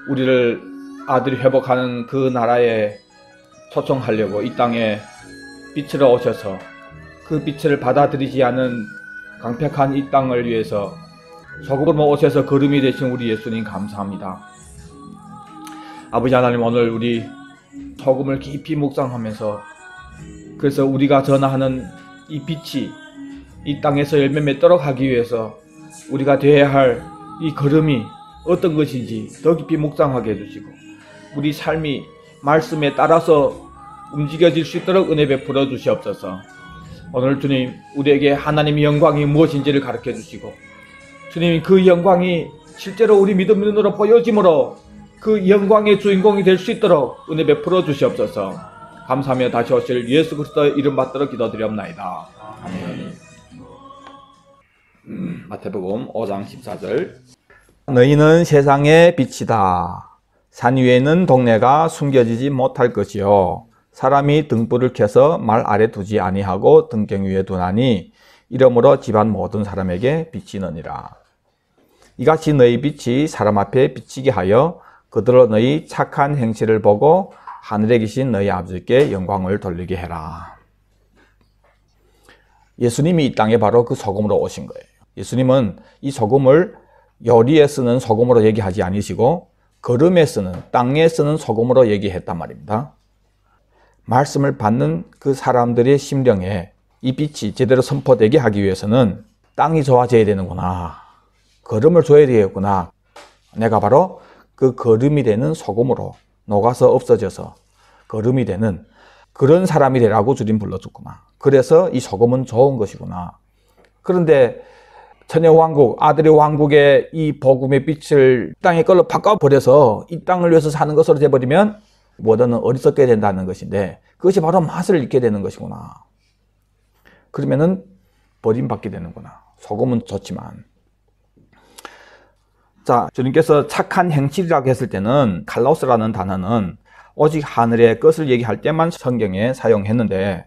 우리를 아들이 회복하는 그 나라에 초청하려고 이 땅에 빛으로 오셔서 그 빛을 받아들이지 않은 강팍한 이 땅을 위해서 소금으로 오셔서 거름이 되신 우리 예수님 감사합니다. 아버지 하나님, 오늘 우리 소금을 깊이 묵상하면서 그래서 우리가 전하는 이 빛이 이 땅에서 열매 맺도록 하기 위해서 우리가 되어야 할 이 걸음이 어떤 것인지 더 깊이 묵상하게 해주시고 우리 삶이 말씀에 따라서 움직여질 수 있도록 은혜 베풀어 주시옵소서. 오늘 주님, 우리에게 하나님의 영광이 무엇인지를 가르쳐 주시고 주님, 그 영광이 실제로 우리 믿음의 눈으로 보여짐으로 그 영광의 주인공이 될 수 있도록 은혜 베풀어 주시옵소서. 감사하며 다시 오실 예수 그리스도의 이름 받들어 기도드리옵나이다. 아멘. 마태복음 5장 14절. 너희는 세상의 빛이다. 산 위에는 동네가 숨겨지지 못할 것이요 사람이 등불을 켜서 말 아래 두지 아니하고 등경 위에 두나니 이러므로 집안 모든 사람에게 비치느니라. 이같이 너희 빛이 사람 앞에 비치게 하여 그들로 너희 착한 행실을 보고 하늘에 계신 너희 아버지께 영광을 돌리게 해라. 예수님이 이 땅에 바로 그 소금으로 오신 거예요. 예수님은 이 소금을 요리에 쓰는 소금으로 얘기하지 않으시고 거름에 쓰는, 땅에 쓰는 소금으로 얘기했단 말입니다. 말씀을 받는 그 사람들의 심령에 이 빛이 제대로 선포되게 하기 위해서는 땅이 좋아져야 되는구나, 거름을 줘야 되겠구나, 내가 바로 그 거름이 되는 소금으로 녹아서 없어져서 거름이 되는 그런 사람이 되라고 주님 불러줬구나. 그래서 이 소금은 좋은 것이구나. 그런데 천여왕국, 아들의 왕국의 이 복음의 빛을 땅의 걸로 바꿔버려서 이 땅을 위해서 사는 것으로 돼버리면 뭐든 어리석게 된다는 것인데 그것이 바로 맛을 잃게 되는 것이구나. 그러면은 버림받게 되는구나. 소금은 좋지만. 자, 주님께서 착한 행실이라고 했을 때는 칼로스라는 단어는 오직 하늘의 것을 얘기할 때만 성경에 사용했는데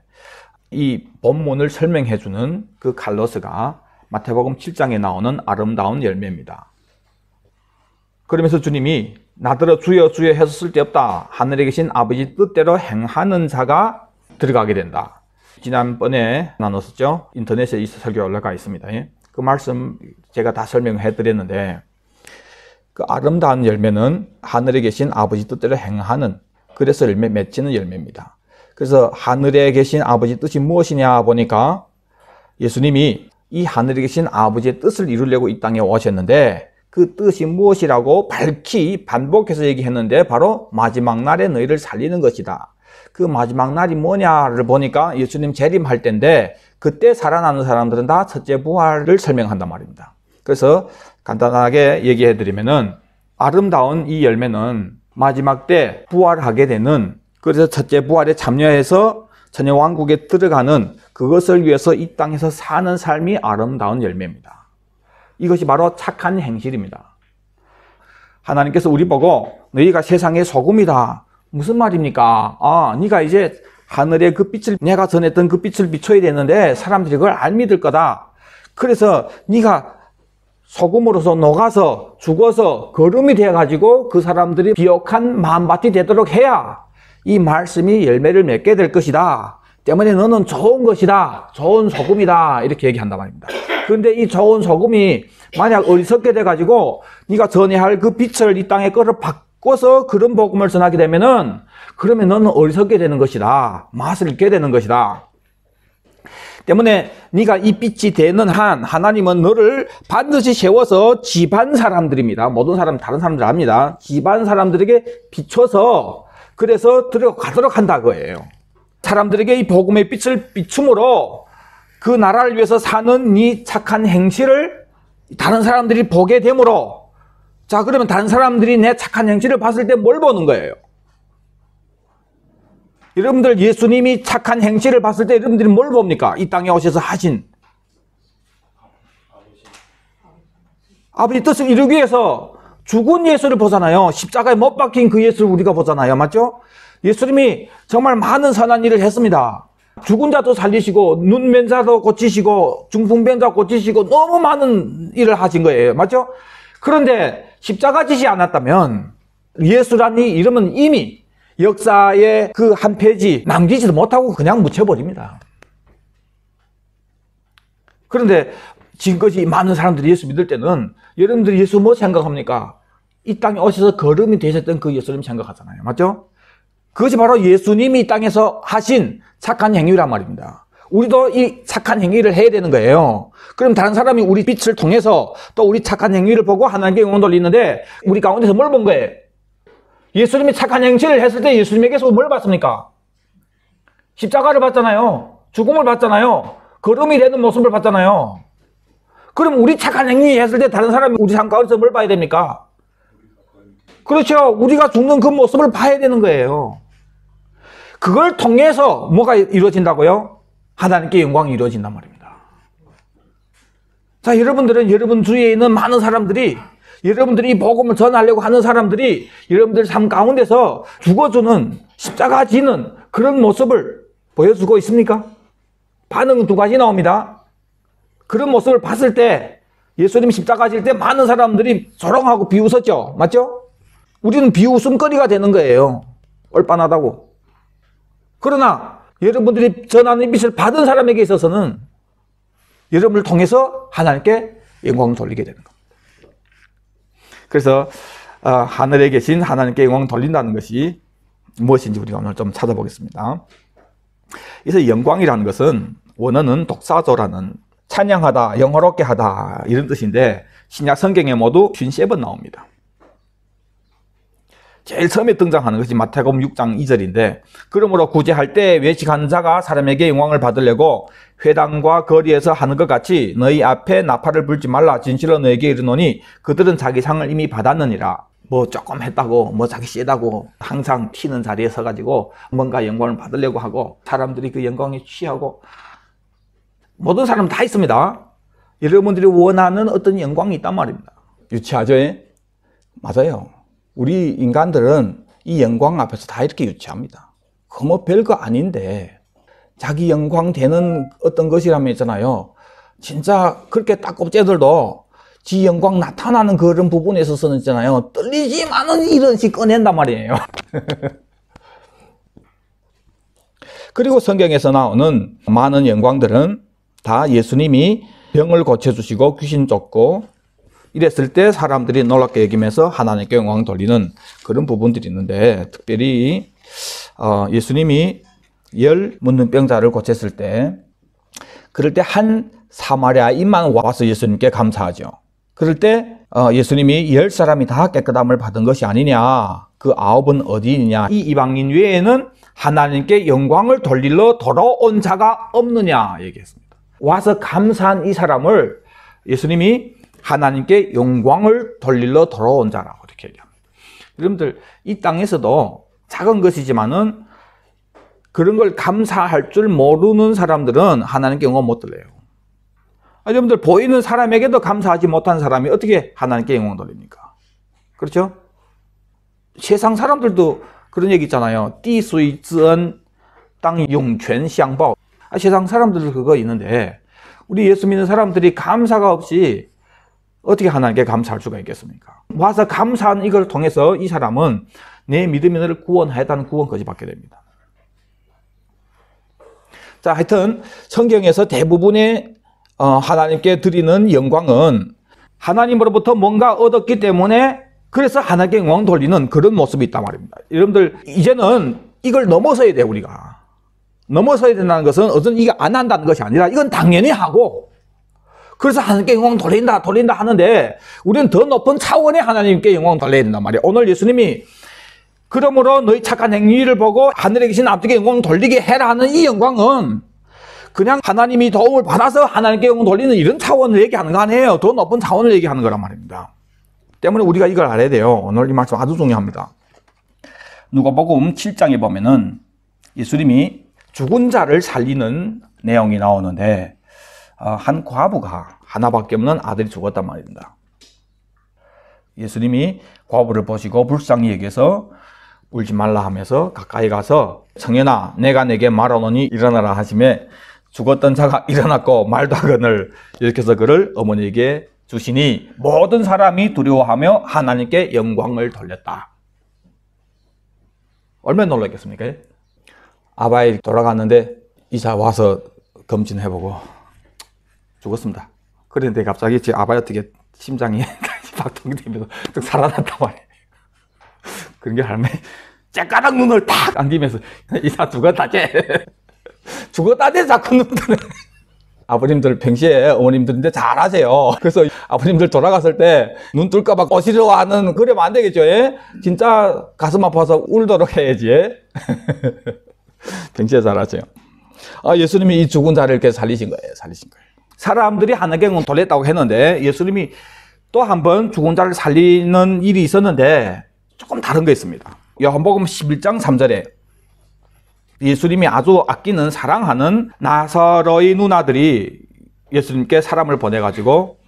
이 본문을 설명해주는 그 칼로스가 마태복음 7장에 나오는 아름다운 열매입니다. 그러면서 주님이 나더러 주여 주여 해서 쓸데없다. 하늘에 계신 아버지 뜻대로 행하는 자가 들어가게 된다. 지난번에 나눴었죠. 인터넷에 이 설교가 올라가 있습니다. 그 말씀 제가 다 설명해 드렸는데 그 아름다운 열매는 하늘에 계신 아버지 뜻대로 행하는, 그래서 열매 맺히는 열매입니다. 그래서 하늘에 계신 아버지 뜻이 무엇이냐 보니까 예수님이 이 하늘에 계신 아버지의 뜻을 이루려고 이 땅에 오셨는데 그 뜻이 무엇이라고 밝히 반복해서 얘기했는데 바로 마지막 날에 너희를 살리는 것이다. 그 마지막 날이 뭐냐를 보니까 예수님 재림할 때인데 그때 살아나는 사람들은 다 첫째 부활을 설명한단 말입니다. 그래서 간단하게 얘기해 드리면은 아름다운 이 열매는 마지막 때 부활하게 되는, 그래서 첫째 부활에 참여해서 천여왕국에 들어가는 그것을 위해서 이 땅에서 사는 삶이 아름다운 열매입니다. 이것이 바로 착한 행실입니다. 하나님께서 우리 보고 너희가 세상의 소금이다. 무슨 말입니까? 네가 이제 하늘의 그 빛을, 내가 전했던 그 빛을 비춰야 되는데 사람들이 그걸 안 믿을 거다. 그래서 네가 소금으로서 녹아서 죽어서 거름이 되어가지고 그 사람들이 비옥한 마음밭이 되도록 해야 이 말씀이 열매를 맺게 될 것이다. 때문에 너는 좋은 것이다. 좋은 소금이다. 이렇게 얘기한단 말입니다. 그런데 이 좋은 소금이 만약 어리석게 돼가지고 네가 전해야 할 그 빛을 이 땅에 끌어 바꿔서 그런 복음을 전하게 되면은 그러면 너는 어리석게 되는 것이다. 맛을 잃게 되는 것이다. 때문에 네가 이 빛이 되는 한 하나님은 너를 반드시 세워서 집안 사람들입니다. 모든 사람, 다른 사람들 압니다. 집안 사람들에게 비춰서 그래서 들어가도록 한다 그거예요. 사람들에게 이 복음의 빛을 비춤으로 그 나라를 위해서 사는 이 착한 행실을 다른 사람들이 보게 되므로, 자, 그러면 다른 사람들이 내 착한 행실을 봤을 때 뭘 보는 거예요? 여러분들 예수님이 착한 행실을 봤을 때 여러분들이 뭘 봅니까? 이 땅에 오셔서 하신 아버지 뜻을 이루기 위해서 죽은 예수를 보잖아요. 십자가에 못 박힌 그 예수를 우리가 보잖아요. 맞죠? 예수님이 정말 많은 선한 일을 했습니다. 죽은 자도 살리시고 눈면자도 고치시고 중풍병자 고치시고 너무 많은 일을 하신 거예요. 맞죠? 그런데 십자가 지지 않았다면 예수라니 이름은 이미 역사의 그 한 페이지 남기지도 못하고 그냥 묻혀버립니다. 그런데 지금까지 많은 사람들이 예수 믿을 때는 여러분들이 예수 뭐 생각합니까? 이 땅에 오셔서 거름이 되셨던 그 예수님 생각하잖아요. 맞죠? 그것이 바로 예수님이 이 땅에서 하신 착한 행위란 말입니다. 우리도 이 착한 행위를 해야 되는 거예요. 그럼 다른 사람이 우리 빛을 통해서 또 우리 착한 행위를 보고 하나님께 영광 돌리는데 우리 가운데서 뭘 본 거예요? 예수님이 착한 행실을 했을 때 예수님에게서 뭘 봤습니까? 십자가를 봤잖아요. 죽음을 봤잖아요. 거름이 되는 모습을 봤잖아요. 그럼 우리 착한 행위 했을 때 다른 사람이 우리 삶 가운데서 뭘 봐야 됩니까? 그렇죠. 우리가 죽는 그 모습을 봐야 되는 거예요. 그걸 통해서 뭐가 이루어진다고요? 하나님께 영광이 이루어진단 말입니다. 자, 여러분들은 여러분 주위에 있는 많은 사람들이 여러분들이 이 복음을 전하려고 하는 사람들이 여러분들 삶 가운데서 죽어주는 십자가 지는 그런 모습을 보여주고 있습니까? 반응은 두 가지 나옵니다. 그런 모습을 봤을 때 예수님 십자가 질 때 많은 사람들이 조롱하고 비웃었죠. 맞죠? 우리는 비웃음거리가 되는 거예요. 얼빤하다고. 그러나 여러분들이 전하는 빛을 받은 사람에게 있어서는 여러분을 통해서 하나님께 영광을 돌리게 되는 겁니다. 그래서 하늘에 계신 하나님께 영광을 돌린다는 것이 무엇인지 우리가 오늘 좀 찾아보겠습니다. 그래서 영광이라는 것은 원어는 독사조라는 찬양하다, 영화롭게 하다 이런 뜻인데 신약 성경에 모두 53번 나옵니다. 제일 처음에 등장하는 것이 마태복음 6장 2절인데 그러므로 구제할 때 외식하는 자가 사람에게 영광을 받으려고 회당과 거리에서 하는 것 같이 너희 앞에 나팔을 불지 말라. 진실로 너에게 이르노니 그들은 자기 상을 이미 받았느니라. 뭐 조금 했다고 뭐 자기 세다고 항상 튀는 자리에 서가지고 뭔가 영광을 받으려고 하고 사람들이 그 영광에 취하고 모든 사람 다 있습니다. 여러분들이 원하는 어떤 영광이 있단 말입니다. 유치하죠? 맞아요. 우리 인간들은 이 영광 앞에서 다 이렇게 유치합니다. 그거 뭐 별거 아닌데 자기 영광 되는 어떤 것이라면 있잖아요. 진짜 그렇게 딱 꼽재들도 지 영광 나타나는 그런 부분에 있어서는 있잖아요. 떨리지만은 이런 식 꺼낸단 말이에요. 그리고 성경에서 나오는 많은 영광들은 다 예수님이 병을 고쳐주시고 귀신 쫓고 이랬을 때 사람들이 놀랍게 여기면서 하나님께 영광 돌리는 그런 부분들이 있는데 특별히 예수님이 10 문둥병자를 고쳤을 때 그럴 때 한 사마리아인만 와서 예수님께 감사하죠. 그럴 때 예수님이 10사람이 다 깨끗함을 받은 것이 아니냐, 그 9은 어디 있느냐, 이 이방인 외에는 하나님께 영광을 돌리러 돌아온 자가 없느냐 얘기했습니다. 와서 감사한 이 사람을 예수님이 하나님께 영광을 돌리러 돌아온 자라고 이렇게 얘기합니다. 여러분들 이 땅에서도 작은 것이지만은 그런 걸 감사할 줄 모르는 사람들은 하나님께 영광 못 돌려요. 여러분들 보이는 사람에게도 감사하지 못한 사람이 어떻게 하나님께 영광 돌립니까? 그렇죠? 세상 사람들도 그런 얘기 있잖아요. 띠수이 즈언 땅 용权相报. 세상 사람들도 그거 있는데 우리 예수 믿는 사람들이 감사가 없이 어떻게 하나님께 감사할 수가 있겠습니까? 와서 감사한 이걸 통해서 이 사람은 내 믿음이 너를 구원하였다는 구원까지 받게 됩니다. 자, 하여튼 성경에서 대부분의 하나님께 드리는 영광은 하나님으로부터 뭔가 얻었기 때문에 그래서 하나님께 영광 돌리는 그런 모습이 있단 말입니다. 여러분들 이제는 이걸 넘어서야 돼요. 우리가 넘어서야 된다는 것은 어떤 이게 안 한다는 것이 아니라 이건 당연히 하고 그래서 하나님께 영광 돌린다 하는데 우리는 더 높은 차원의 하나님께 영광 돌려야 된단 말이에요. 오늘 예수님이 그러므로 너희 착한 행위를 보고 하늘에 계신 아버지께 영광 돌리게 해라 하는 이 영광은 그냥 하나님이 도움을 받아서 하나님께 영광 돌리는 이런 차원을 얘기하는 거 아니에요. 더 높은 차원을 얘기하는 거란 말입니다. 때문에 우리가 이걸 알아야 돼요. 오늘 이 말씀 아주 중요합니다. 누가복음 7장에 보면은 예수님이 죽은 자를 살리는 내용이 나오는데 한 과부가 하나밖에 없는 아들이 죽었단 말입니다. 예수님이 과부를 보시고 불쌍히 여겨서 울지 말라 하면서 가까이 가서 청년아 내가 내게 말하노니 일어나라 하시매 죽었던 자가 일어났고 말도 하거늘 이렇게 해서 그를 어머니에게 주시니 모든 사람이 두려워하며 하나님께 영광을 돌렸다. 얼마나 놀랐겠습니까? 아바이 돌아갔는데 이사 와서 검진해보고 죽었습니다. 그런데 갑자기 제 아바이 어떻게 심장이 박동이 되면서 살아났단 말이에요. 그런 게 할머니 째까락 눈을 탁 안기면서 이사 죽었다 쟤 죽었다 쟤 자꾸 눈 뜨네. 아버님들 평시에 어머님들인데 잘하세요. 그래서 아버님들 돌아갔을 때 눈 뜰까봐 꼬시러워하는 그러면 안 되겠죠. 예? 진짜 가슴 아파서 울도록 해야지. 예? 평시에 잘하세요. 예수님이 이 죽은 자를 이렇게 살리신 거예요. 사람들이 하나경은 돌렸다고 했는데 예수님이 또 한 번 죽은 자를 살리는 일이 있었는데 조금 다른 거 있습니다. 요한복음 11장 3절에 예수님이 아주 아끼는 사랑하는 나사로의 누나들이 예수님께 사람을 보내가지고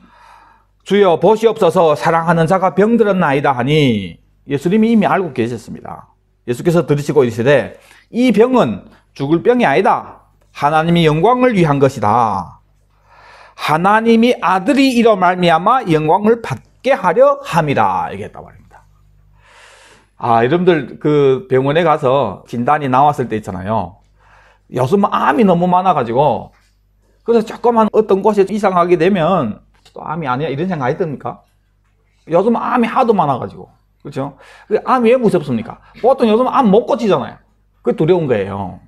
주여 보시옵소서 사랑하는 자가 병들었나이다 하니 예수님이 이미 알고 계셨습니다. 예수께서 들으시고 이르시되 이 병은 죽을 병이 아니다. 하나님이 영광을 위한 것이다. 하나님이 아들이 이로 말미암아 영광을 받게 하려 함이라 얘기했단 말입니다. 여러분들 그 병원에 가서 진단이 나왔을 때 있잖아요. 요즘 암이 너무 많아가지고 그래서 조금만 어떤 곳이 이상하게 되면 또 암이 아니야 이런 생각이 듭니까? 요즘 암이 하도 많아가지고 그렇죠? 암이 왜 무섭습니까? 보통 요즘 암 못 고치잖아요. 그게 두려운 거예요.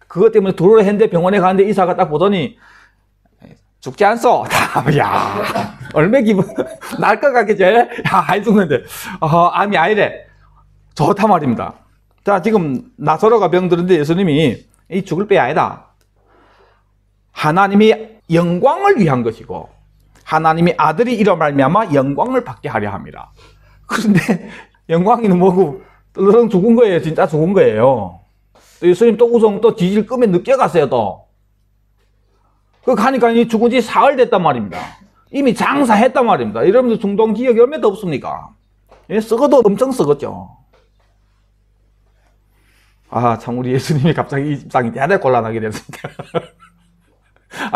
그것 때문에 두려워했는데 병원에 가는데 의사가 딱 보더니 죽지 않소. 야 얼마 기분 날 것 같겠지? 야 안 죽는데 암이 아니래. 좋단 말입니다. 자, 지금 나사로가 병들었는데 예수님이 이 죽을 뼈이 아니다. 하나님이 영광을 위한 것이고 하나님이 아들이 이로 말미암아 영광을 받게 하려 함이라. 그런데 영광이는 뭐고 떨렁 죽은 거예요. 진짜 죽은 거예요. 또 예수님 또 우성 또 지질 끄면 늦게 갔어요. 또 그 가니까 이 죽은 지 사흘 됐단 말입니다. 이미 장사했단 말입니다. 여러분들 중동 지역이 얼마나 없습니까? 썩어도 엄청 썩었죠. 참 우리 예수님이 갑자기 이 입장이 대단히 곤란하게 됐습니다.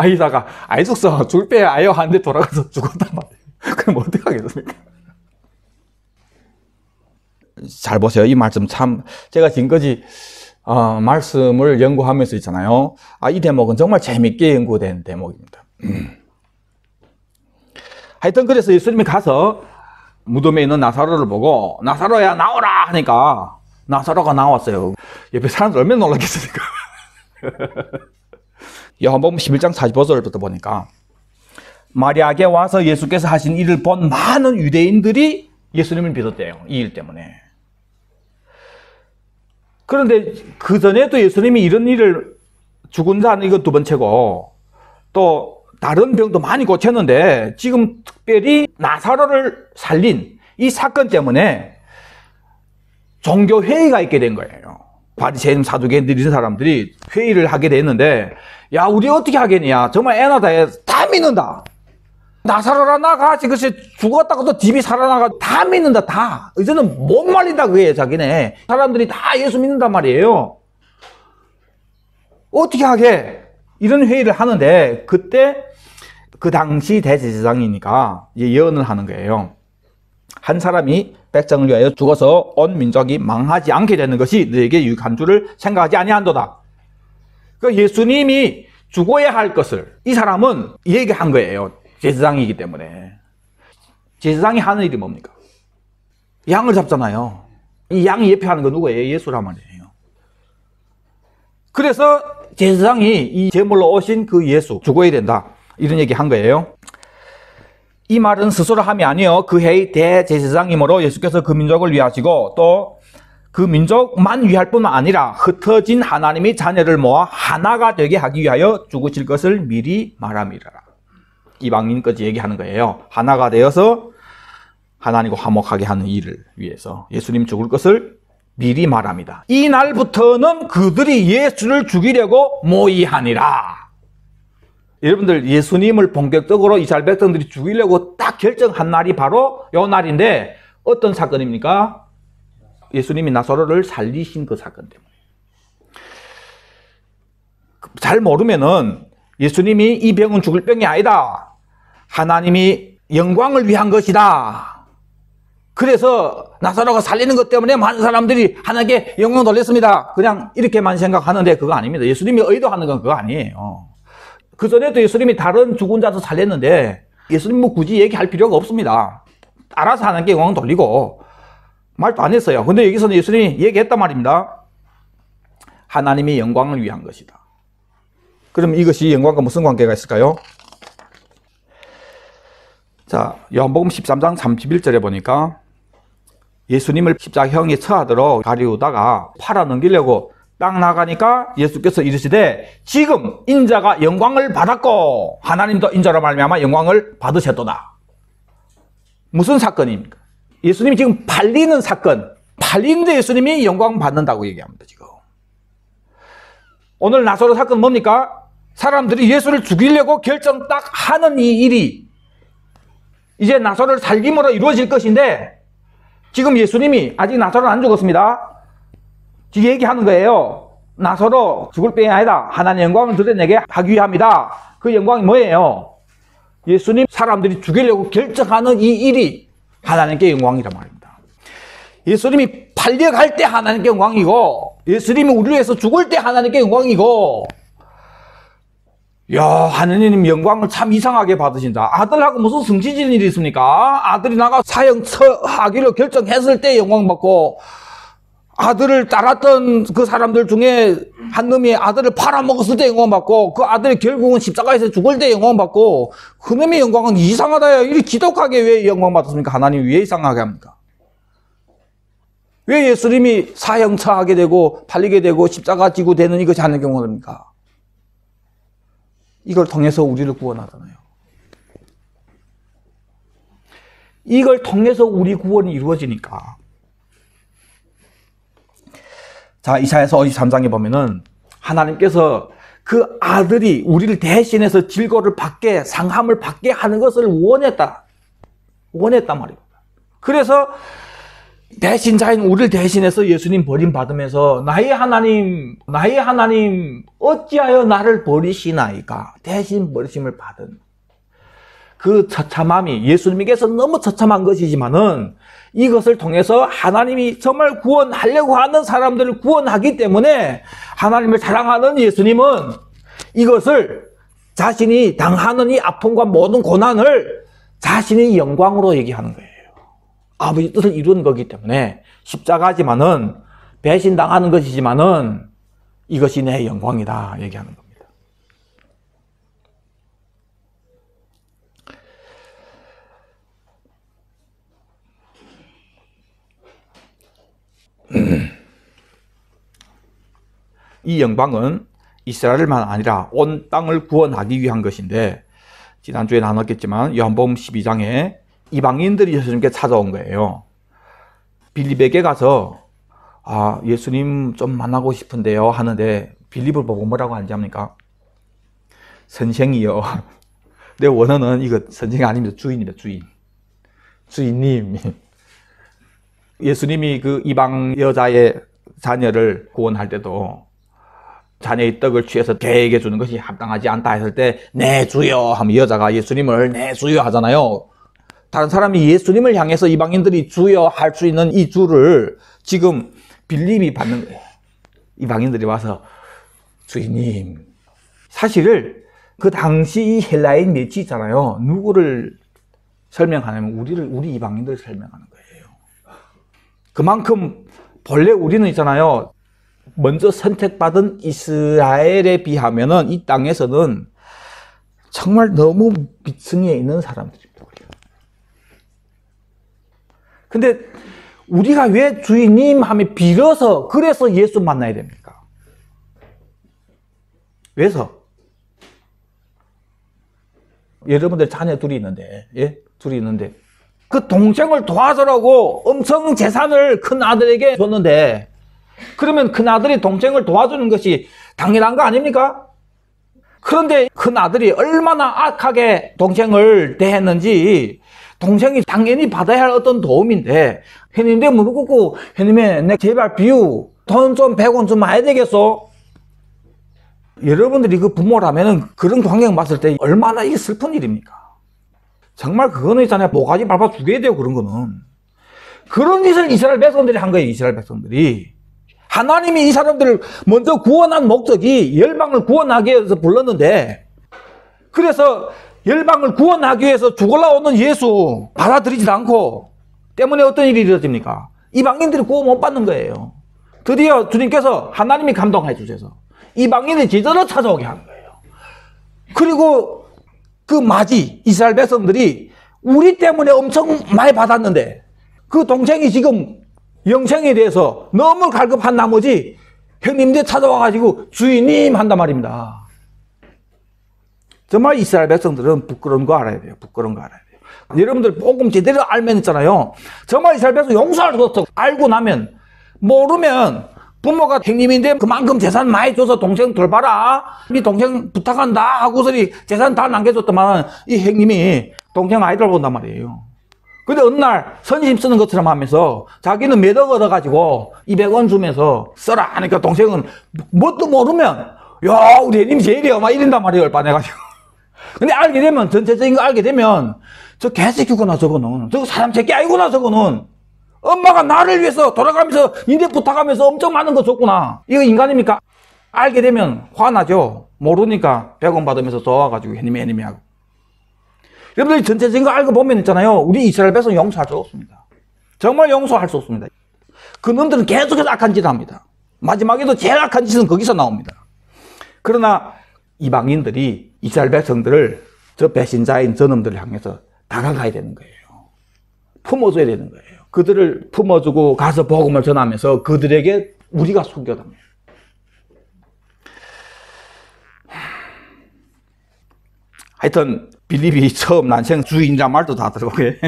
이사가 아이 죽서 죽을 빼 아요 하는데 돌아가서 죽었단 말이에요. 그럼 어떻게 하겠습니까? 잘 보세요. 이 말씀 참 제가 지금까지 말씀을 연구하면서 있잖아요. 이 대목은 정말 재밌게 연구된 대목입니다. 하여튼 그래서 예수님이 가서 무덤에 있는 나사로를 보고 나사로야 나오라 하니까 나사로가 나왔어요. 옆에 사람들 얼마나 놀랐겠습니까? 요한복음 11장 45절부터 보니까 마리아에게 와서 예수께서 하신 일을 본 많은 유대인들이 예수님을 믿었대요. 이 일 때문에. 그런데 그 전에도 예수님이 이런 일을 죽은 자는 이거 두 번째고 또 다른 병도 많이 고쳤는데 지금 특별히 나사로를 살린 이 사건 때문에 종교 회의가 있게 된 거예요. 바리새인 사두개인들 이런 사람들이 회의를 하게 됐는데 야 우리 어떻게 하겠냐 정말 애나다 다 믿는다. 나사로라 나가 지그시 죽었다고 또 집이 살아나가 다 믿는다. 다 이제는 못 말린다 그게 자기네. 사람들이 다 예수 믿는단 말이에요. 어떻게 하게 이런 회의를 하는데 그때 그 당시 대제사장이니까 예언을 하는 거예요. 한 사람이 백성을 위하여 죽어서 온 민족이 망하지 않게 되는 것이 너에게 유익한 줄을 생각하지 아니한도다. 그러니까 예수님이 죽어야 할 것을 이 사람은 얘기한 거예요. 제사장이기 때문에. 제사장이 하는 일이 뭡니까? 양을 잡잖아요. 이 양이 예표하는 건 누구예요? 예수란 말이에요. 그래서 제사장이 이 제물로 오신 그 예수 죽어야 된다. 이런 얘기 한 거예요. 이 말은 스스로 함이 아니요 그 해의 대제사장이므로 예수께서 그 민족을 위하시고 또 그 민족만 위할 뿐만 아니라 흩어진 하나님의 자녀를 모아 하나가 되게 하기 위하여 죽으실 것을 미리 말함이라. 이방인까지 얘기하는 거예요. 하나가 되어서 하나님과 화목하게 하는 일을 위해서 예수님 죽을 것을 미리 말합니다. 이 날부터는 그들이 예수를 죽이려고 모의하니라. 여러분들 예수님을 본격적으로 이스라엘 백성들이 죽이려고 딱 결정한 날이 바로 요 날인데 어떤 사건입니까? 예수님이 나사로를 살리신 그 사건 때문에. 잘 모르면은 예수님이 이 병은 죽을 병이 아니다. 하나님이 영광을 위한 것이다. 그래서 나사로가 살리는 것 때문에 많은 사람들이 하나님께 영광 돌렸습니다. 그냥 이렇게만 생각하는데 그거 아닙니다. 예수님이 의도하는 건 그거 아니에요. 그 전에도 예수님이 다른 죽은 자도 살렸는데 예수님 뭐 굳이 얘기할 필요가 없습니다. 알아서 하나님께 영광 돌리고 말도 안 했어요. 근데 여기서는 예수님이 얘기했단 말입니다. 하나님이 영광을 위한 것이다. 그럼 이것이 영광과 무슨 관계가 있을까요? 자, 요한복음 13장 31절에 보니까 예수님을 십자가형에 처하도록 가리우다가 팔아 넘기려고 딱 나가니까 예수께서 이르시되 지금 인자가 영광을 받았고 하나님도 인자로 말미암아 영광을 받으셨도다. 무슨 사건입니까? 예수님이 지금 팔리는 사건, 팔리는데 예수님이 영광 받는다고 얘기합니다. 지금 오늘 나사로 사건 뭡니까? 사람들이 예수를 죽이려고 결정 딱 하는 이 일이 이제 나사로를 살림으로 이루어질 것인데 지금 예수님이 아직 나사로는 안 죽었습니다. 지금 얘기하는 거예요. 나사로 죽을 병이 아니다. 하나님의 영광을 드러내게 하기 위함이다. 그 영광이 뭐예요? 예수님 사람들이 죽이려고 결정하는 이 일이 하나님께 영광이란 말입니다. 예수님이 팔려갈 때 하나님께 영광이고 예수님이 우리를 위해서 죽을 때 하나님께 영광이고 야, 하느님 영광을 참 이상하게 받으신다. 아들하고 무슨 성취질 일이 있습니까? 아들이 나가 사형 처하기로 결정했을 때 영광 받고 아들을 따랐던 그 사람들 중에 한 놈이 아들을 팔아먹었을 때 영광 받고 그 아들이 결국은 십자가에서 죽을 때 영광 받고 그 놈의 영광은 이상하다요. 이렇게 지독하게 왜 영광 받았습니까? 하나님이 왜 이상하게 합니까? 왜 예수님이 사형 처하게 되고 팔리게 되고 십자가 지고 되는 이것이 하나님의 영광입니까? 이걸 통해서 우리를 구원하잖아요. 이걸 통해서 우리 구원이 이루어지니까. 자, 이사야서 53장에 보면은 하나님께서 그 아들이 우리를 대신해서 질고를 받게, 상함을 받게 하는 것을 원했단 말입니다. 그래서 대신자인 우리를 대신해서 예수님 버림받으면서 나의 하나님 어찌하여 나를 버리시나이까? 대신 버리심을 받은 그 처참함이 예수님에게서 너무 처참한 것이지만은 이것을 통해서 하나님이 정말 구원하려고 하는 사람들을 구원하기 때문에 하나님을 사랑하는 예수님은 이것을 자신이 당하는 이 아픔과 모든 고난을 자신의 영광으로 얘기하는 거예요. 아버지 뜻을 이루는 거기 때문에 십자가지만은 배신당하는 것이지만은 이것이 내 영광이다 얘기하는 겁니다. 이 영광은 이스라엘만 아니라 온 땅을 구원하기 위한 것인데 지난주에 나눴겠지만 요한복음 12장에 이방인들이 예수님께 찾아온 거예요. 빌립에게 가서 예수님 좀 만나고 싶은데요 하는데 빌립을 보고 뭐라고 하는지 압니까? 선생이요. 내 원어는 이거 선생이 아닙니다. 주인입니다. 주인님. 예수님이 그 이방 여자의 자녀를 구원할 때도 자녀의 떡을 취해서 개에게 주는 것이 합당하지 않다 했을 때 네 주여 하면 여자가 예수님을 네 주여 하잖아요. 다른 사람이 예수님을 향해서 이방인들이 주여 할 수 있는 이 주를 지금 빌립이 받는 거예요. 이방인들이 와서 주인님. 사실 그 당시 이 헬라인 맺이 있잖아요. 누구를 설명하냐면 우리 이방인들을 설명하는 거예요. 그만큼 본래 우리는 있잖아요. 먼저 선택받은 이스라엘에 비하면은 이 땅에서는 정말 너무 밑층에 있는 사람들입니다. 근데 우리가 왜 주인님 하면 빌어서 그래서 예수 만나야 됩니까? 왜서? 여러분들 자녀 둘이 있는데 그 동생을 도와주라고 엄청 재산을 큰 아들에게 줬는데 그러면 큰 아들이 동생을 도와주는 것이 당연한 거 아닙니까? 그런데 큰 아들이 얼마나 악하게 동생을 대했는지 동생이 당연히 받아야 할 어떤 도움인데, 형님, 내가 무릎 꿇고, 형님의, 내 제발 비유, 돈 좀 100원 좀 많이 되겠어? 여러분들이 그 부모라면은 그런 광경 봤을 때 얼마나 이게 슬픈 일입니까? 정말 그거는 있잖아요. 모가지 밟아 죽여야 돼요, 그런 거는. 그런 짓을 이스라엘 백성들이 한 거예요, 이스라엘 백성들이. 하나님이 이 사람들을 먼저 구원한 목적이 열방을 구원하기 위해서 불렀는데, 그래서 열방을 구원하기 위해서 죽으러 오는 예수 받아들이지 않고, 때문에 어떤 일이 일어집니까? 이방인들이 구원 못 받는 거예요. 드디어 주님께서 하나님이 감동해 주셔서 이방인의 제자로 찾아오게 하는 거예요. 그리고 그 맞이 이스라엘 백성들이 우리 때문에 엄청 많이 받았는데 그 동생이 지금 영생에 대해서 너무 갈급한 나머지 형님들 찾아와가지고 주인님 한단 말입니다. 정말 이스라엘 백성들은 부끄러운 거 알아야 돼요. 부끄러운 거 알아야 돼요. 여러분들 복음 제대로 알면 있잖아요. 정말 이스라엘 백성 용서할 수 없어. 알고 나면 모르면 부모가 형님인데 그만큼 재산 많이 줘서 동생 돌봐라. 네 동생 부탁한다 하고서리 재산 다 남겨줬더만 이 형님이 동생 아이들 본단 말이에요. 근데 어느 날 선심 쓰는 것처럼 하면서 자기는 몇 억 얻어가지고 200원 주면서 써라 하니까 동생은 뭣도 모르면 야 우리 형님 제일이야 막 이런단 말이에요. 얼빠내가지고. 근데 알게 되면 전체적인 거 알게 되면 저 개새끼구나 저거는. 저거 사람 새끼 아니구나 저거는. 엄마가 나를 위해서 돌아가면서 인대 부탁하면서 엄청 많은 거 줬구나. 이거 인간입니까? 알게 되면 화나죠. 모르니까 100원 받으면서 좋아가지고 해님이 하고. 여러분들이 전체적인 거 알고 보면 있잖아요. 우리 이스라엘 백성 용서할 수 없습니다. 정말 용서할 수 없습니다. 그놈들은 계속해서 악한 짓을 합니다. 마지막에도 제일 악한 짓은 거기서 나옵니다. 그러나 이방인들이 이스라엘 백성들을 저 배신자인 저놈들을 향해서 다가가야 되는 거예요. 품어줘야 되는 거예요. 그들을 품어주고 가서 복음을 전하면서 그들에게 우리가 순교당해요. 하여튼 빌립이 처음 난생 주인이란 말도 다 들어오게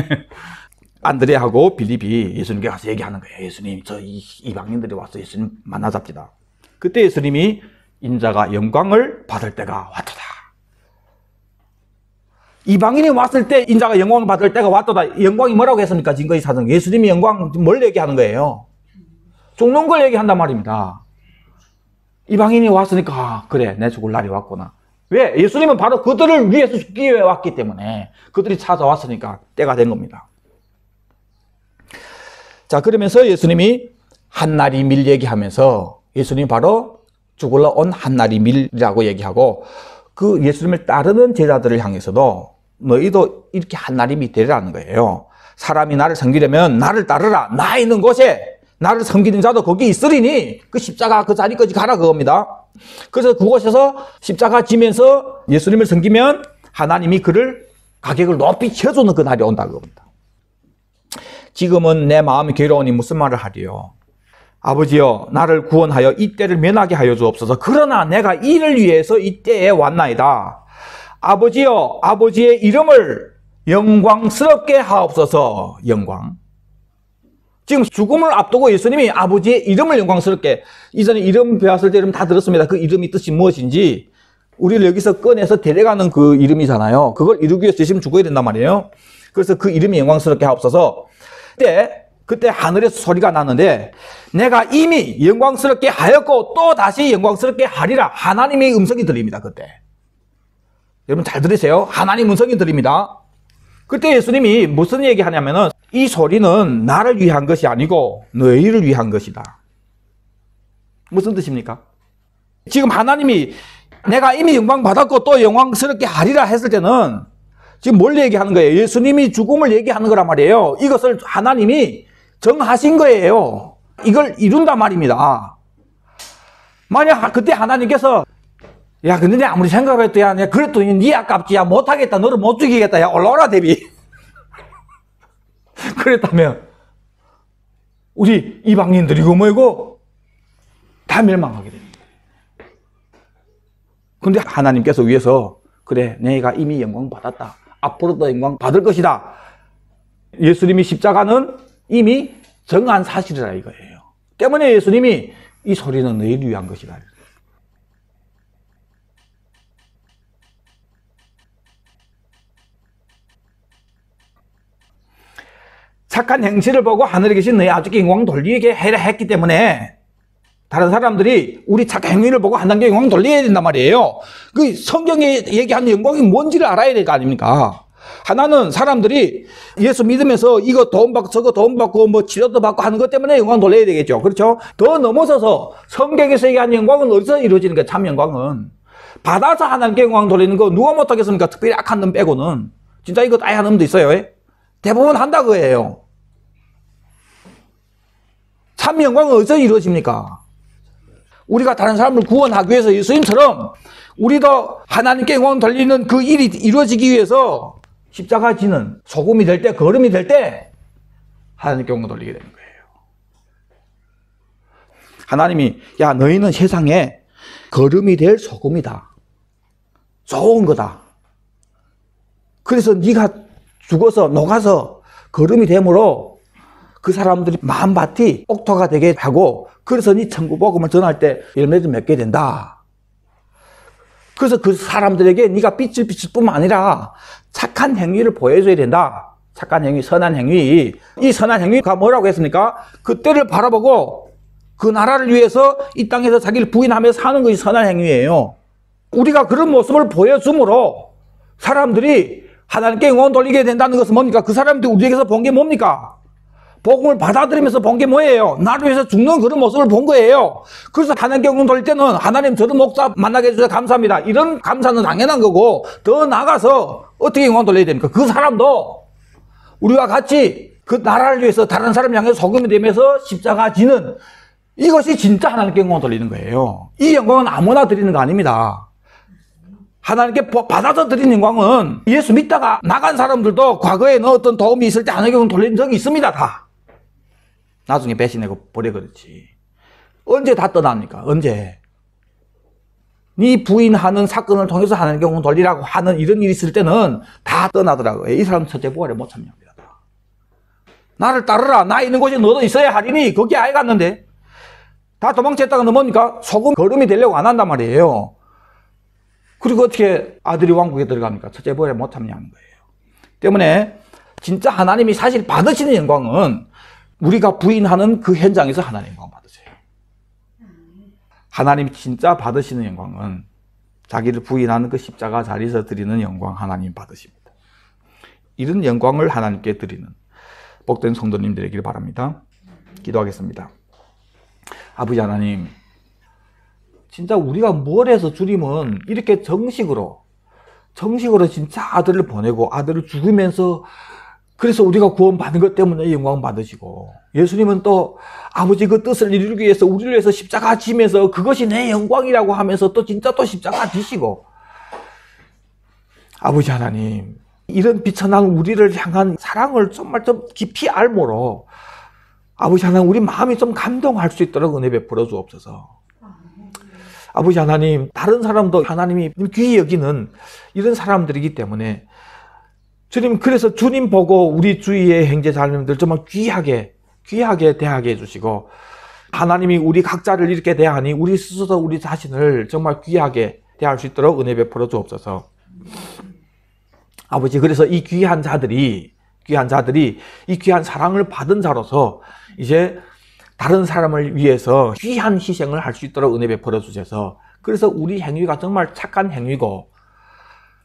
안드레하고 빌립이 예수님께 가서 얘기하는 거예요. 예수님 저 이방인들이 와서 예수님 만나잡시다. 그때 예수님이 인자가 영광을 받을 때가 왔도다. 이방인이 왔을 때 인자가 영광을 받을 때가 왔도다. 영광이 뭐라고 했습니까? 증거의 사정. 예수님이 영광 뭘 얘기하는 거예요? 죽는 걸 얘기한단 말입니다. 이방인이 왔으니까 그래 내 죽을 날이 왔구나. 왜? 예수님은 바로 그들을 위해서 죽기 위해 왔기 때문에 그들이 찾아왔으니까 때가 된 겁니다. 자 그러면서 예수님이 한나리 밀 얘기하면서 예수님이 바로 죽으러 온 한나리 밀이라고 얘기하고 그 예수님을 따르는 제자들을 향해서도 너희도 이렇게 한나림이 되라는 거예요. 사람이 나를 섬기려면 나를 따르라. 나 있는 곳에 나를 섬기는 자도 거기 있으리니 그 십자가 그 자리까지 가라 그겁니다. 그래서 그곳에서 십자가 지면서 예수님을 섬기면 하나님이 그를 가격을 높이 쳐주는 그 날이 온다 그겁니다. 지금은 내 마음이 괴로우니 무슨 말을 하리요. 아버지여 나를 구원하여 이 때를 면하게 하여 주옵소서. 그러나 내가 이를 위해서 이 때에 왔나이다. 아버지여 아버지의 이름을 영광스럽게 하옵소서. 영광. 지금 죽음을 앞두고 예수님이 아버지의 이름을 영광스럽게, 이전에 이름 배웠을 때 이름 다 들었습니다. 그 이름이 뜻이 무엇인지 우리를 여기서 꺼내서 데려가는 그 이름이잖아요. 그걸 이루기 위해서 예수님 죽어야 된단 말이에요. 그래서 그 이름이 영광스럽게 하옵소서. 그때 하늘에서 소리가 났는데 내가 이미 영광스럽게 하였고 또 다시 영광스럽게 하리라. 하나님의 음성이 들립니다. 그때 여러분 잘 들으세요. 하나님 음성이 들립니다. 그때 예수님이 무슨 얘기 하냐면은 이 소리는 나를 위한 것이 아니고 너희를 위한 것이다. 무슨 뜻입니까? 지금 하나님이 내가 이미 영광 받았고 또 영광스럽게 하리라 했을 때는 지금 뭘 얘기하는 거예요? 예수님이 죽음을 얘기하는 거란 말이에요. 이것을 하나님이 정하신 거예요. 이걸 이룬단 말입니다. 만약 그때 하나님께서 야 근데 내 아무리 생각해도 야 그래도 니 아깝지. 야 못하겠다. 너를 못 죽이겠다. 야 올라오라 대비. 그랬다면 우리 이방인들이 이거 뭐이고 다 멸망하게 됩니다. 근데 하나님께서 위해서 그래 내가 이미 영광 받았다. 앞으로도 영광 받을 것이다. 예수님이 십자가는 이미 정한 사실이라 이거예요. 때문에 예수님이 이 소리는 너희를 위한 것이다. 착한 행실을 보고 하늘에 계신 너희 아버지께 영광 돌리게 해라 했기 때문에 다른 사람들이 우리 착한 행위를 보고 하나님께 영광 돌려야 된단 말이에요. 그 성경에 얘기하는 영광이 뭔지를 알아야 될 거 아닙니까? 하나는 사람들이 예수 믿으면서 이거 돈 받고 저거 돈 받고 뭐 치료도 받고 하는 것 때문에 영광 돌려야 되겠죠. 그렇죠? 더 넘어서서 성경에서 얘기하는 영광은 어디서 이루어지는 거예요? 참 영광은 받아서 하나님께 영광 돌리는 거 누가 못하겠습니까? 특별히 악한 놈 빼고는. 진짜 이거 따야 하는 놈도 있어요. 대부분 한다 그거예요. 참 영광은 어디서 이루어집니까? 우리가 다른 사람을 구원하기 위해서 예수님처럼 우리도 하나님께 영광 돌리는 그 일이 이루어지기 위해서 십자가 지는 소금이 될 때, 거름이 될 때 하나님께 영광 돌리게 되는 거예요. 하나님이 야 너희는 세상에 거름이 될 소금이다. 좋은 거다. 그래서 네가 죽어서 녹아서 거름이 되므로 그 사람들이 마음밭이 옥토가 되게 하고 그래서 네 천국 복음을 전할 때 열매를 맺게 된다. 그래서 그 사람들에게 네가 빛을 비출 뿐만 아니라 착한 행위를 보여줘야 된다. 착한 행위, 선한 행위. 이 선한 행위가 뭐라고 했습니까? 그때를 바라보고 그 나라를 위해서 이 땅에서 자기를 부인하면서 사는 것이 선한 행위예요. 우리가 그런 모습을 보여줌으로 사람들이 하나님께 영광 돌리게 된다는 것은 뭡니까? 그 사람들이 우리에게서 본 게 뭡니까? 복음을 받아들이면서 본 게 뭐예요? 나를 위해서 죽는 그런 모습을 본 거예요. 그래서 하나님께 영광 돌릴 때는 하나님 저도 목사 만나게 해주셔서 감사합니다. 이런 감사는 당연한 거고 더 나아가서 어떻게 영광 돌려야 됩니까? 그 사람도 우리와 같이 그 나라를 위해서 다른 사람 향해서 소금이 되면서 십자가 지는 이것이 진짜 하나님께 영광 돌리는 거예요. 이 영광은 아무나 드리는 거 아닙니다. 하나님께 받아서 드린 영광은 예수 믿다가 나간 사람들도 과거에는 어떤 도움이 있을 때 하나님께 영광 돌린 적이 있습니다. 다. 나중에 배신하고 버려버렸지. 언제 다 떠납니까? 언제? 네 부인하는 사건을 통해서 하나님께 영광 돌리라고 하는 이런 일이 있을 때는 다 떠나더라고요. 이 사람은 첫째 부활에 못 참여합니다. 나를 따르라. 나 있는 곳에 너도 있어야 하리니 거기에 아예 갔는데 다 도망쳤다가 뭡니까? 소금 거름이 되려고 안 한단 말이에요. 그리고 어떻게 아들이 왕국에 들어갑니까? 첫째 부활에 못 참여하는 거예요. 때문에 진짜 하나님이 사실 받으시는 영광은 우리가 부인하는 그 현장에서 하나님 영광 받으세요. 하나님이 진짜 받으시는 영광은 자기를 부인하는 그 십자가 자리에서 드리는 영광 하나님 받으십니다. 이런 영광을 하나님께 드리는 복된 성도님 되기를 바랍니다. 기도하겠습니다. 아버지 하나님, 진짜 우리가 뭘 해서 주님은 이렇게 정식으로 진짜 아들을 보내고 아들을 죽이면서 그래서 우리가 구원받은 것 때문에 영광 받으시고 예수님은 또 아버지 그 뜻을 이루기 위해서 우리를 위해서 십자가 지면서 그것이 내 영광이라고 하면서 또 진짜 또 십자가 지시고 아버지 하나님 이런 비천한 우리를 향한 사랑을 정말 좀 깊이 알므로 아버지 하나님 우리 마음이 좀 감동할 수 있도록 은혜 베풀어 주옵소서. 아버지 하나님 다른 사람도 하나님이 귀히 여기는 이런 사람들이기 때문에 주님 그래서 주님 보고 우리 주위의 형제자매님들 정말 귀하게 대하게 해주시고 하나님이 우리 각자를 이렇게 대하니 우리 스스로 우리 자신을 정말 귀하게 대할 수 있도록 은혜 베풀어 주옵소서. 아버지 그래서 이 귀한 자들이 이 귀한 사랑을 받은 자로서 이제 다른 사람을 위해서 귀한 희생을 할 수 있도록 은혜 베풀어 주셔서 그래서 우리 행위가 정말 착한 행위고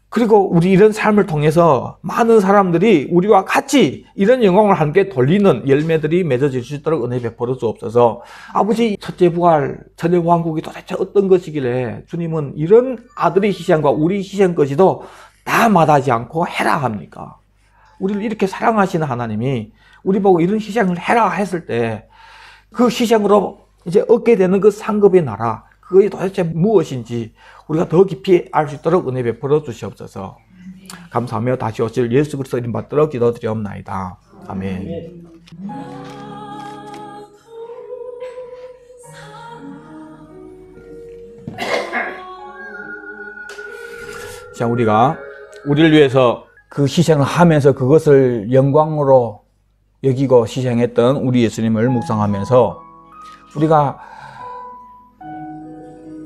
그리고 우리 이런 삶을 통해서 많은 사람들이 우리와 같이 이런 영광을 함께 돌리는 열매들이 맺어질 수 있도록 은혜 베풀어 주옵소서. 아버지 첫째 부활 천의 왕국이 도대체 어떤 것이길래 주님은 이런 아들의 희생과 우리 희생까지도 다 마다하지 않고 해라 합니까? 우리를 이렇게 사랑하시는 하나님이 우리 보고 이런 희생을 해라 했을 때 그 희생으로 이제 얻게 되는 그 상급의 나라 그것이 도대체 무엇인지 우리가 더 깊이 알 수 있도록 은혜 베풀어 주시옵소서. 감사하며 다시 오실 예수 그리스도 이름 받들어 기도드리옵나이다. 아멘. 자, 우리가 우리를 위해서 그 희생을 하면서 그것을 영광으로 여기고 희생했던 우리 예수님을 묵상하면서 우리가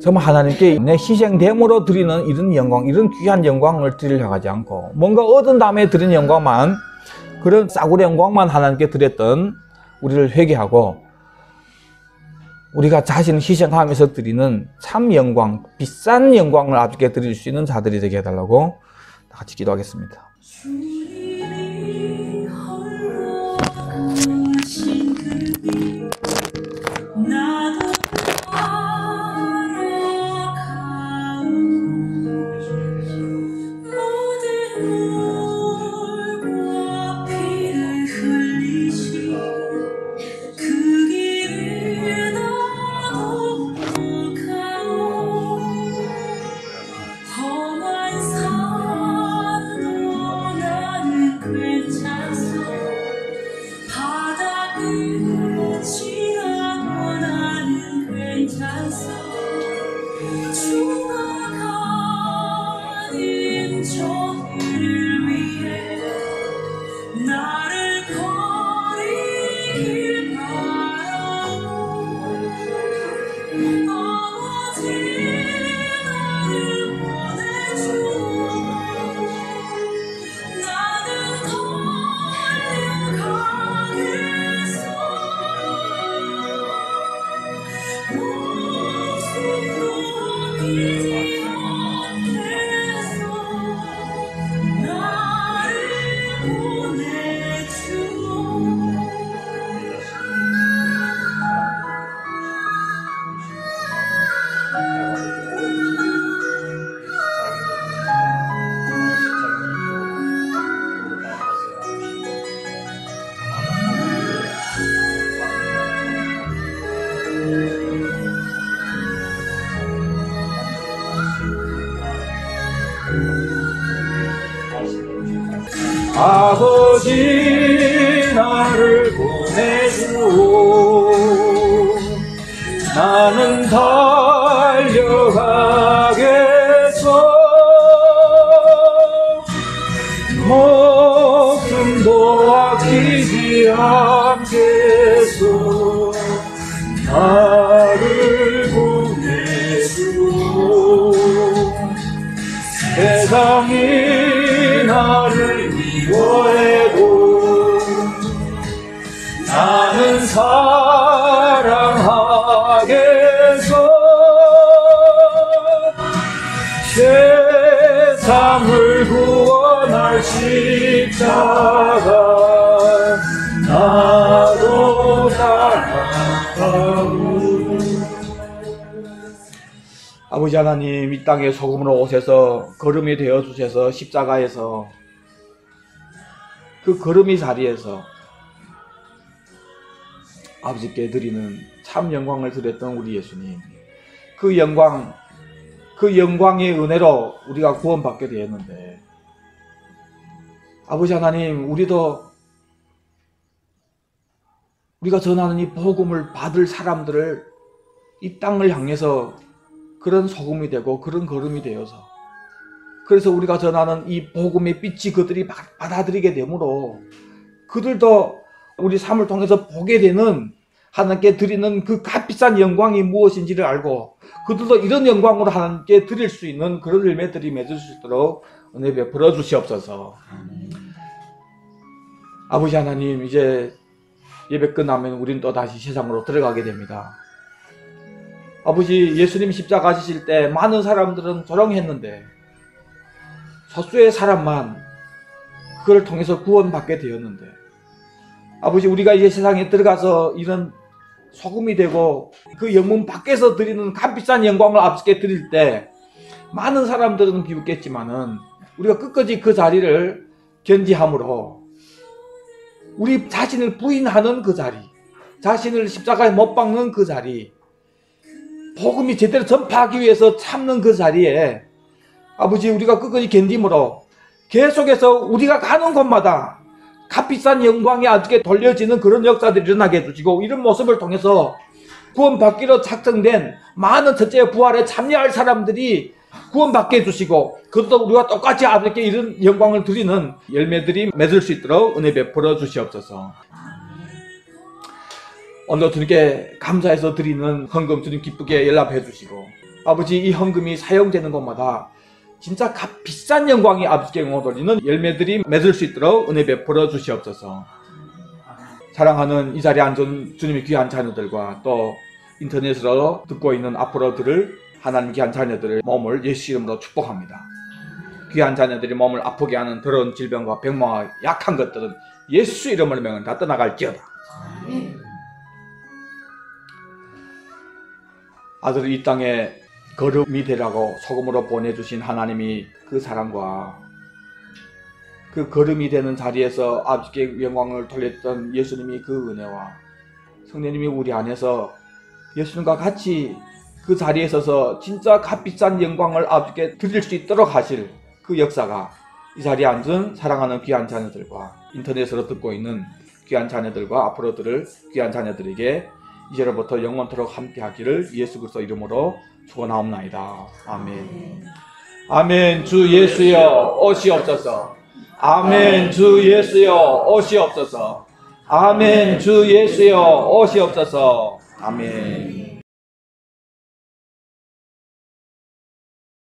정말 하나님께 내 희생됨으로 드리는 이런 영광, 이런 귀한 영광을 드리려고 하지 않고 뭔가 얻은 다음에 드리는 영광만 그런 싸구려 영광만 하나님께 드렸던 우리를 회개하고 우리가 자신을 희생하면서 드리는 참 영광, 비싼 영광을 아버지께 드릴 수 있는 자들이 되게 해달라고 같이 기도하겠습니다. 아버지 나를 보내주오. 나는 달려가겠소. 목숨도 아끼지 않겠소. 나를 보내주오. 세상이 나를 미워해도 나는 사랑하겠소. 세상을 구원할 십자가 나도 따라가오. 아버지 하나님, 이 땅에 소금으로 오셔서 거름이 되어 주셔서 십자가에서 그 거름의 자리에서 아버지께 드리는 참 영광을 드렸던 우리 예수님, 그 영광, 그 영광의 은혜로 우리가 구원받게 되었는데, 아버지 하나님, 우리가 전하는 이 복음을 받을 사람들을 이 땅을 향해서 그런 소금이 되고 그런 거름이 되어서, 그래서 우리가 전하는 이 복음의 빛이 그들이 받아들이게 되므로 그들도 우리 삶을 통해서 보게 되는, 하나님께 드리는 그 값비싼 영광이 무엇인지를 알고 그들도 이런 영광으로 하나님께 드릴 수 있는 그런 열매들이 맺을 수 있도록 은혜 베풀어 주시옵소서. 아버지 하나님, 이제 예배 끝나면 우린 또 다시 세상으로 들어가게 됩니다. 아버지, 예수님 십자가 지실 때 많은 사람들은 조롱했는데 소수의 사람만 그걸 통해서 구원받게 되었는데, 아버지, 우리가 이제 세상에 들어가서 이런 소금이 되고 그 영문 밖에서 드리는 값비싼 영광을 아버지께 드릴 때 많은 사람들은 비웃겠지만은 우리가 끝까지 그 자리를 견지함으로 우리 자신을 부인하는 그 자리, 자신을 십자가에 못 박는 그 자리, 복음이 제대로 전파하기 위해서 참는 그 자리에 아버지, 우리가 끝까지 견딤으로 계속해서 우리가 가는 곳마다 값비싼 영광이 아버지께 돌려지는 그런 역사들이 일어나게 해주시고, 이런 모습을 통해서 구원받기로 작정된 많은 첫째 부활에 참여할 사람들이 구원받게 해주시고, 그것도 우리가 똑같이 아버지께 이런 영광을 드리는 열매들이 맺을 수 있도록 은혜 베풀어 주시옵소서. 오늘 주님께 감사해서 드리는 헌금 주님 기쁘게 연락해 주시고, 아버지, 이 헌금이 사용되는 곳마다 진짜 값 비싼 영광이 아버지께 영광을 돌리는 열매들이 맺을 수 있도록 은혜 베풀어 주시옵소서. 사랑하는 이 자리에 앉은 주님의 귀한 자녀들과 또 인터넷으로 듣고 있는 앞으로 들을 하나님 귀한 자녀들의 몸을 예수 이름으로 축복합니다. 귀한 자녀들이 몸을 아프게 하는 더러운 질병과 병마와 약한 것들은 예수 이름을 명은 다 떠나갈지어다. 아들을 이 땅에 거름이 되라고 소금으로 보내주신 하나님이 그 사랑과 그 거름이 되는 자리에서 아버지께 영광을 돌렸던 예수님이 그 은혜와 성령님이 우리 안에서 예수님과 같이 그 자리에 서서 진짜 값비싼 영광을 아버지께 드릴 수 있도록 하실 그 역사가 이 자리에 앉은 사랑하는 귀한 자녀들과 인터넷으로 듣고 있는 귀한 자녀들과 앞으로 들을 귀한 자녀들에게 이제로부터 영원토록 함께 하기를 예수 그리스도 이름으로 축원하옵나이다. 아멘. 아멘. 주 예수여 오시옵소서. 아멘. 주 예수여 오시옵소서. 아멘. 주 예수여 오시옵소서. 아멘.